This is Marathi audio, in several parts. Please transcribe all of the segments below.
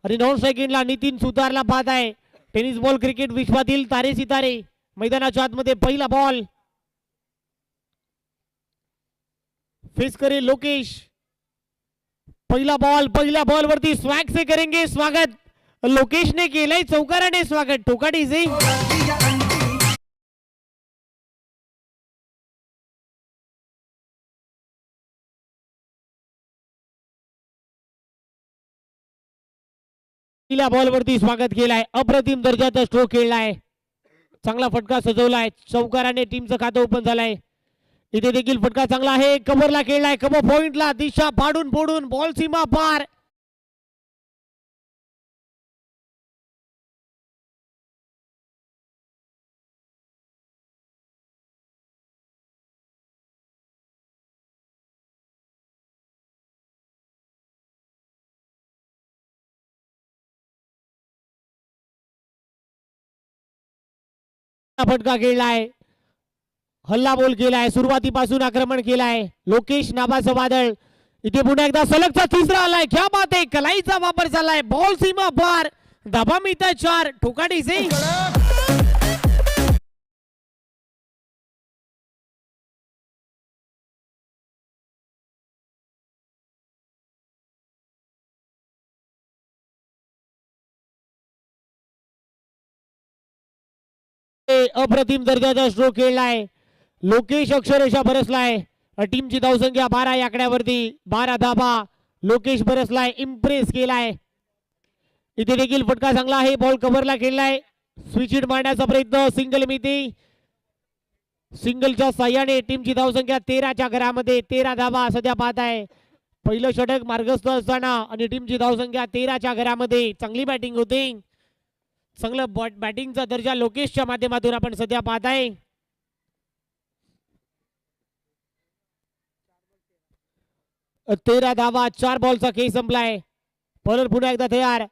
आणि 9 सेकंडला नितीन सुतारला बाद आहे. टेनिस बॉल क्रिकेट विश्वातील तारे सितारे मैदानाच्या आतमध्ये पहिला बॉल फेस करे लोकेश. पहिला बॉल, पहिल्या बॉल वरती स्वॅग से करेंगे स्वागत. लोकेश ने केलंय चौकाराने स्वागत. ठोकाडी से पहिल्या बॉल वरती स्वागत केलाय. अप्रतिम दर्जाचा स्ट्रोक खेळलाय. चांगला फटका सजवलाय. चौकाराने टीमचं खातं ओपन झालंय. इथे देखील फटका चांगला आहे. कव्हरला खेळलाय. कव्हर पॉइंटला दिशा फाडून फोडून बॉल सीमा पार. फटका खेळलाय. हल्ला बोल केलाय. सुरुवातीपासून आक्रमण केलाय. लोकेश नावाचं वादळ. इथे पुन्हा एकदा सलगचा तिसरा आलाय. क्या बात आहे. कलाईचा वापर झालाय. बॉल सीमा पार. धाबा मिळतात 4. ठोकाडी से अप्रतिम दर्जाचा स्ट्रोक खेळलाय. लोकेश अक्षरशः बरसलाय. टीमची धावसंख्या 12 या आकड्यावरती. 12 धाबा. लोकेश बरसलाय. इम्प्रेस केलाय. इथे देखील फटका चांगला आहे. बॉल कव्हरला खेळलाय. स्विच हिट मारण्याचा प्रयत्न. सिंगल मिती. सिंगलच्या साह्याने टीमची धावसंख्या 13च्या घरामध्ये. 13 धाबा सध्या पाहत आहे. पहिलं षटक मार्गस्थ असताना आणि टीमची धावसंख्या 13च्या घरामध्ये. चांगली बॅटिंग होते. चांगलं बॅटिंगचा दर्जा लोकेशच्या माध्यमातून आपण सध्या पाहत आहे. तेरा धावा. 4 बॉलचा खेळ संपलाय. बॉलर पुन्हा एकदा तयार.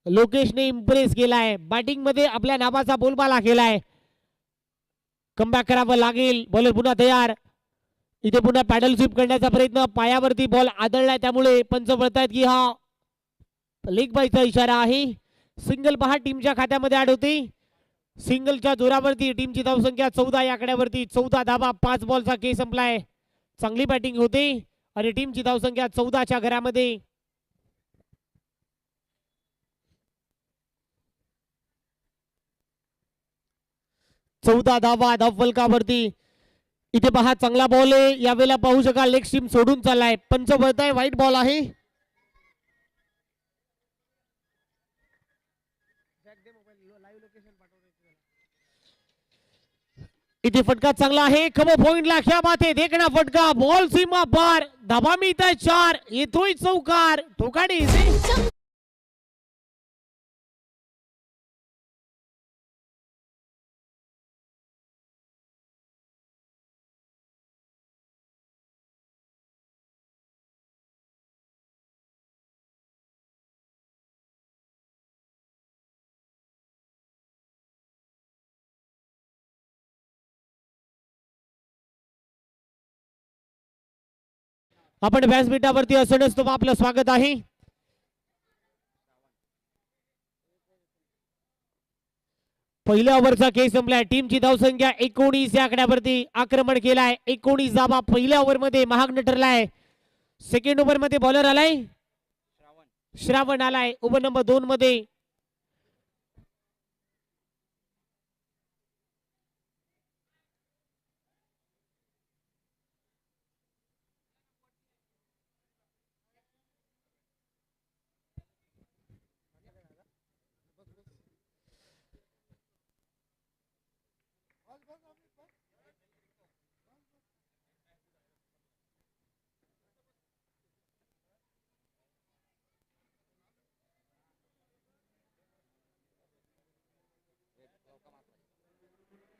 लोकेशने इम्प्रेस केलाय. बॅटिंग मध्ये आपल्या नावाचा बोलबाला केलाय. कमबॅक करावं लागेल. बॉलर पुन्हा तयार. इथे पुन्हा पॅडल स्वीप करण्याचा प्रयत्न. पायावरती बॉल आदळलाय. त्यामुळे पंच बोलतायत की हा लेग बायचा इशारा आहे. सिंगल पहा टीमच्या खात्यामध्ये ऍड होते. सिंगलच्या जोरावरती टीमची धावसंख्या 14 या आकड्यावरती. 14 धाबा. 5 बॉलचा खेळ संपलाय. चांगली बॅटिंग होते आणि टीमची धावसंख्या 14च्या घरामध्ये. चौदा धावा धावफलकावरती. इथे पहा चांगला बॉल आहे. यावेळेला पाहू शकाल लेग स्टीम सोडून चाललाय. पंच बोलताय व्हाईट बॉल आहे. इथे फटका चांगला आहे. खबो पॉइंटला क्या बात आहे. देखना फटका. बॉल सीमा पार. धाबा मिळताय 4. येतोय चौकार. ठोकाडी आपण व्यासपीठावरती असणच तो आपलं स्वागत आहे. पहिल्या ओव्हरचा खेळ संपलाय. टीमची धावसंख्या 19 या आकड्यावरती. आक्रमण केलाय. 19 धाबा पहिल्या ओव्हर मध्ये महाग ठरलाय. सेकंड ओव्हर मध्ये बॉलर आलाय. श्रावण आलाय. ओव्हर नंबर 2 मध्ये.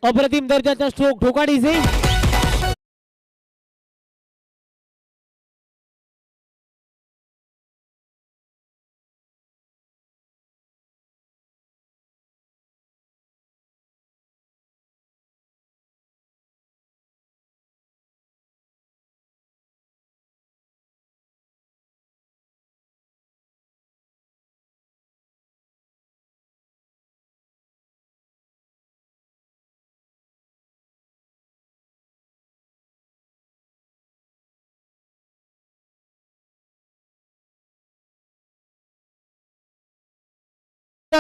अप्रतिम दर्जाचा स्ट्रोक. ठोकाडीचे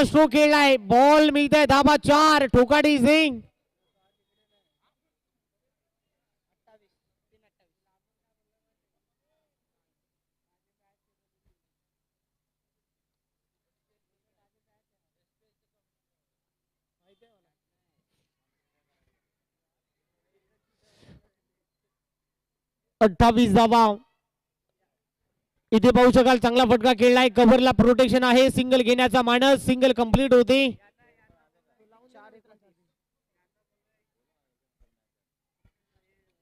स्ट्रोक खेळलाय, बॉल मिळतंय धाबा 4, ठोकाडी सिंग. अठ्ठावीस धावा. इथे पाहू शकाल चांगला फटका खेळलाय, कव्हरला प्रोटेक्शन आहे, सिंगल घेण्याचा मानस, सिंगल कंप्लीट होते.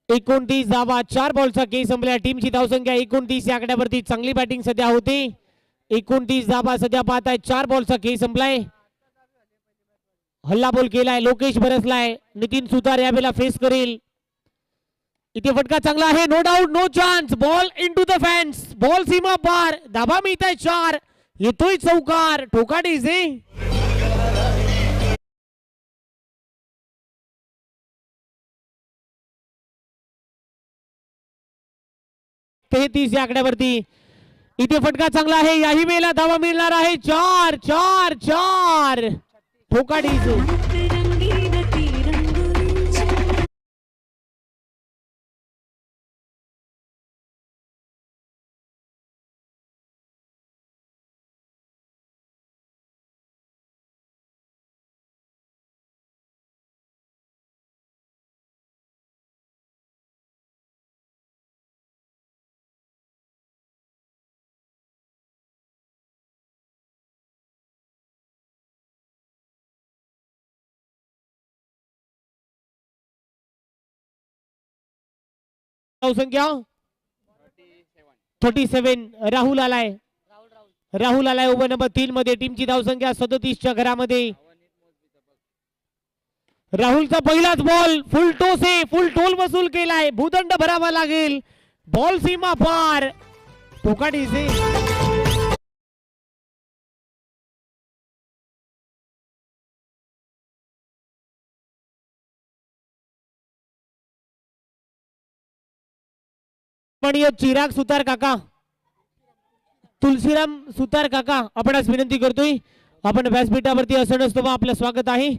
29 धावा, 4 बॉलचा खेळ संपला. टीमची धावसंख्या 29 या आकड्यावरती चांगली बॅटिंग सध्या होते. 29 धावा सध्या पाहताय, 4 बॉलचा खेळ संपलाय. हल्ला बॉल केलाय, लोकेश बरसलाय, नितीन सुतार यावेळेला फेस करेल. इथे फटका चांगला आहे, no doubt, no chance, ball into the fans, ball सीमा पार, धाबा मिळताय 4, येतोय चौकार, ठोकाडी सिंग. 33 या आकड्यावरती. इथे फटका चांगला आहे, याही वेळेला धावा मिळणार आहे, 4 4 4, ठोकाडी सिंग. संख्या 37. राहुल आलाय, राहुल आलाय ओव्हर नंबर 3 मध्ये. टीमची धावसंख्या 37 च्या घरामध्ये. राहुलचा पहिलाच बॉल फुल टोस आहे, फुल टोल वसूल केलाय, भूदंड भरावा लागेल, बॉल सीमा पार, ठोकाडी सिंग. चिराग सुतार काका, तुलसीराम सुतार काका, आपणास विनंती करतोय, आपण व्यासपीठावरती असं नसतो, आपलं स्वागत आहे.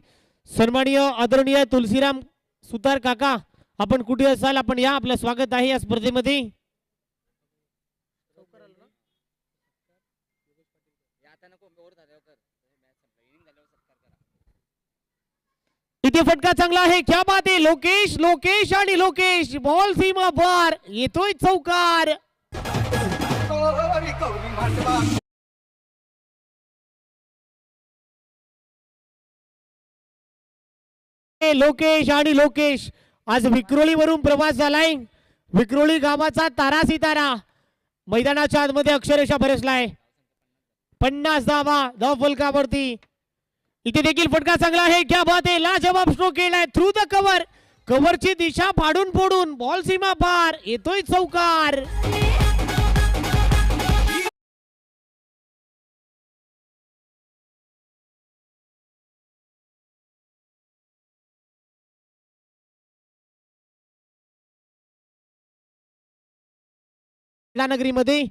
सन्माननीय आदरणीय तुलसीराम सुतार काका, आपण कुठे असाल आपण या, आपलं स्वागत आहे या स्पर्धेमध्ये. इथे फटका चांगला आहे, क्या बात आहे, लोकेश लोकेश आणि लोकेश, बॉल सीमा पार, येतोय चौकार. लोकेश आणि लोकेश आज विक्रोळीवरून प्रवास झालाय. विक्रोळी गावाचा तारा सितारा मैदानाच्या आतमध्ये अक्षरशः बरसलाय. 50 धावा धाव फलकावरती. इथे देखील फटका चांगला आहे, क्या बात आहे, लाजवाब स्ट्रोक केलाय, थ्रू द कव्हर, कव्हरची दिशा फाडून फोडून, बॉल सीमा पार, येतोय चौकार. नगरीमध्ये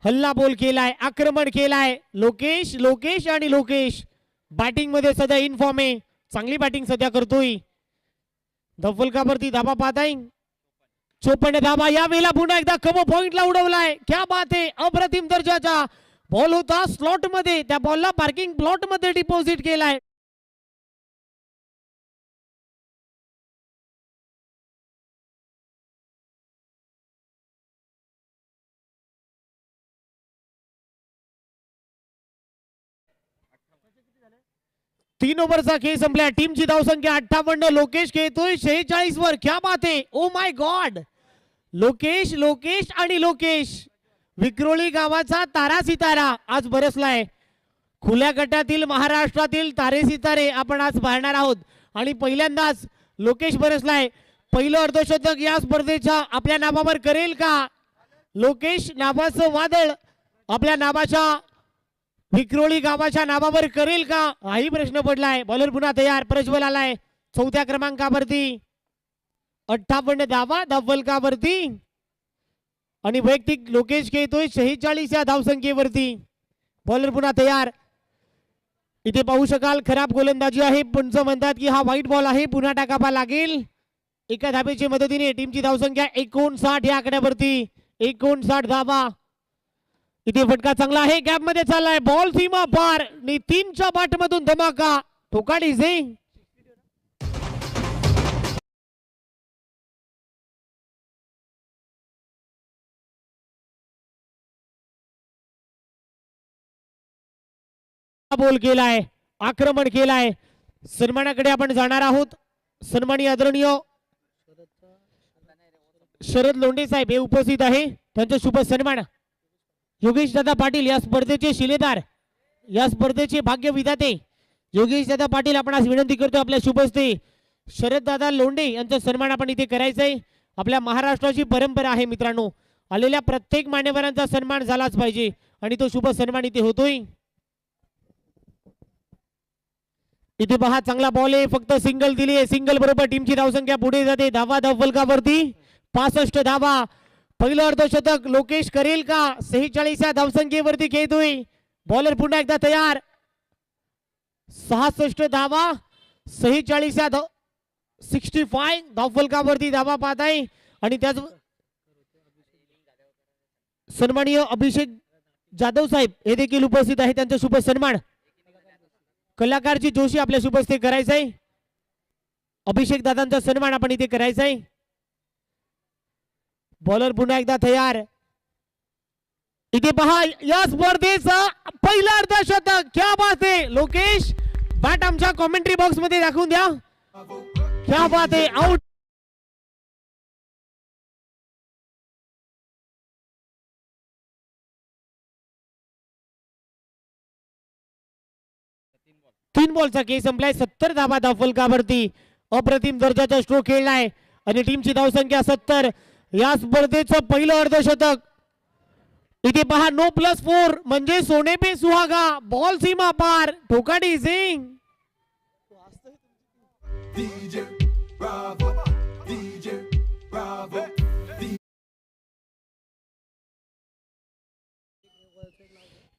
हल्ला बॉल केलाय, आक्रमण केलाय, लोकेश लोकेश आणि लोकेश बॅटिंग मध्ये सध्या इन फॉर्म आहे, चांगली बॅटिंग सध्या करतोय. धफलकावरती धाबा पाहताय, 54 धाबा. या वेळेला पुन्हा एकदा कमो पॉइंटला उडवलाय, क्या बात आहे, अप्रतिम दर्जाचा बॉल होता स्लॉट मध्ये, त्या बॉलला पार्किंग प्लॉट मध्ये डिपॉझिट केलाय. तीन ओव्हरचा खेळ संपला. टीमची धावसंख्या 58. लोकेश खेळतोय 46 वर, क्या बात आहे, oh my God. Lokesh Lokesh आणि लोकेश, विक्रोळी गावाचा तारा सितारा आज बरसलाय. खुल्या गटातील महाराष्ट्रातील तारे सितारे आपण आज पाहणार आहोत आणि पहिल्यांदाच लोकेश बरसलाय. पहिलं अर्धशतक या स्पर्धेच्या आपल्या नावावर करेल का? लोकेश नावाचं वादळ आपल्या नावाच्या विक्रोळी गावाच्या नावावर करेल का, हाही प्रश्न पडलाय. बॉलर पुन्हा तयार, प्रज्वल आलाय चौथ्या क्रमांकावरती. 58 धावा धावफलकावरती आणि वैयक्तिक लोकेश खेळतोय 46 या धावसंख्येवरती. बॉलर पुन्हा तयार, इथे पाहू शकाल खराब गोलंदाजी आहे, पंच म्हणतात की हा व्हाईट बॉल आहे, पुन्हा टाकावा लागेल. एका धाब्याच्या मदतीने टीमची धावसंख्या 59 या आकड्यावरती. 59 धावा. इथे फटका चांगला आहे, गॅप मध्ये चाललाय बॉल, सीमा पार आणि 3च्या बाट मधून धमाका. ठोकाडी सिंग बोल केलाय, आक्रमण केलाय. सन्मानाकडे आपण जाणार आहोत. सन्मानी आदरणीय शरद लोंढे साहेब हे उपस्थित आहे, त्यांचा शुभ सन्मान. योगेश दादा पाटील या स्पर्धेचे शिलेदार, या स्पर्धेचे भाग्य विधाते योगेश दादा पाटील आपणास विनंती करतो आपल्या शुभ हस्ते शरद दादा लोंढे यांचा सन्मान आपण इथे करायचंय. आपल्या महाराष्ट्राची परंपरा आहे मित्रांनो, आलेल्या प्रत्येक मान्यवरांचा सन्मान झालाच पाहिजे आणि तो शुभ सन्मान इथे होतोय. इथे पहा चांगला बॉल आहे, फक्त सिंगल दिली आहे, सिंगल बरोबर टीमची धावसंख्या पुढे जाते. धावा धावफलकावरती 65 धावा. पहिलं अर्धशतक लोकेश करेल का? 46 या धावसंख्येवरती खेळतोय. बॉलर पुन्हा एकदा तयार. 66 धावा, 46 या 65 धावफलकावरती धावा पाहत आहे. आणि त्याच सन्माननीय अभिषेक जाधव साहेब हे देखील उपस्थित आहे, त्यांचा शुभ सन्मान. कलाकारजी जोशी आपल्या शुभ हस्ते करायचंय. अभिषेक दादांचा सन्मान आपण इथे करायचंय. बॉलर पुन्हा एकदा तयार. इथे पहा या स्पर्धेचा पहिला अर्धशतक, क्या बात आहे. लोकेश बॅट आमच्या कॉमेंट्री बॉक्स मध्ये दाखवून द्या. क्या बात आहे. आउट. तीन बॉलचा खेळ संपलाय. 70 धावा धावफलकावरती. अप्रतिम दर्जाचा स्ट्रोक खेळलाय आणि टीमची धावसंख्या 70. या स्पर्धेचं पहिलं अर्धशतक. इथे पहा नो+4 म्हणजे सोने पे सुहागा. बॉल सीमा पार. ठोकाडी सिंग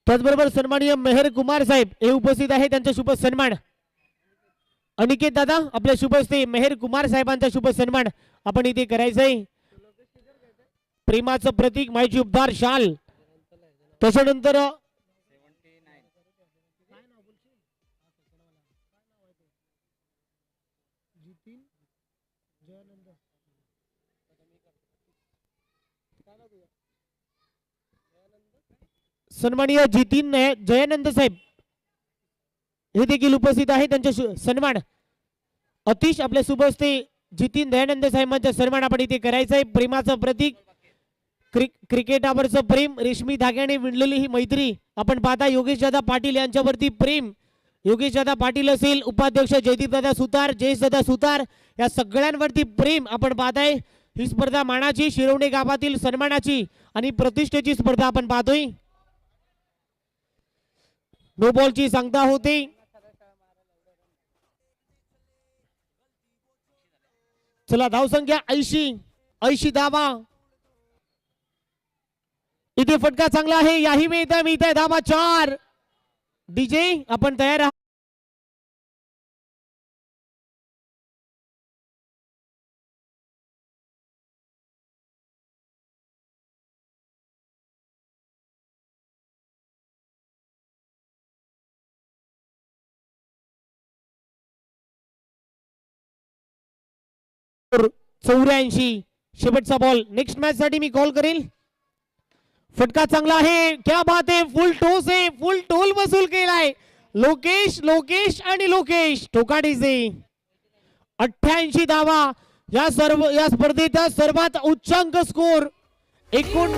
त्याचबरोबर सन्माननीय मेहर कुमार साहेब हे उपस्थित आहे, त्यांचा शुभ सन्मान. अनिकेत दादा आपल्या शुभ हस्ते मेहर कुमार साहेबांचा शुभ सन्मान आपण इथे करायचंय. प्रेमाचं प्रतीक माहिती उपदार शाल. त्याच्यानंतर सन्माननीय जितीन जयानंद साहेब हे देखील उपस्थित आहे, त्यांचे सन्मान. अतिश आपल्या शुभ हस्ते जितीन दयानंद साहेबांचा सन्मान आपण इथे करायचा आहे. प्रेमाचं प्रतीक, क्रिकेटावरचं प्रेम, रेशमी धाग्याने विणलेली ही मैत्री आपण पाहता. योगेश दादा पाटील यांच्यावरती प्रेम. योगेश दादा पाटील असेल, उपाध्यक्ष जयदीप दादा सुतार, जयेश दादा सुतार, या सगळ्यांवरती प्रेम आपण पाहताय. ही स्पर्धा मानाची, शिरवणे गावातील सन्मानाची आणि प्रतिष्ठेची स्पर्धा आपण पाहतोय. नो बॉलची सांगता होते. चला धावसंख्या 80 धावा. इथे फटका चांगला आहे, याही मिळत आहे धावा 4. डीजे आपण तयार आहात. और 84 शेवटचा बॉल. नेक्स्ट मॅच साठी मी कॉल करेल. फटका चांगला आहे, क्या बात आहे. फुल टोस आहे, फुल टोल वसूल केलाय. लोकेश आणि लोकेश ठोकाडीचे 88 धावा. या स्पर्धेचा सर्वात उच्चांक स्कोर. एकूण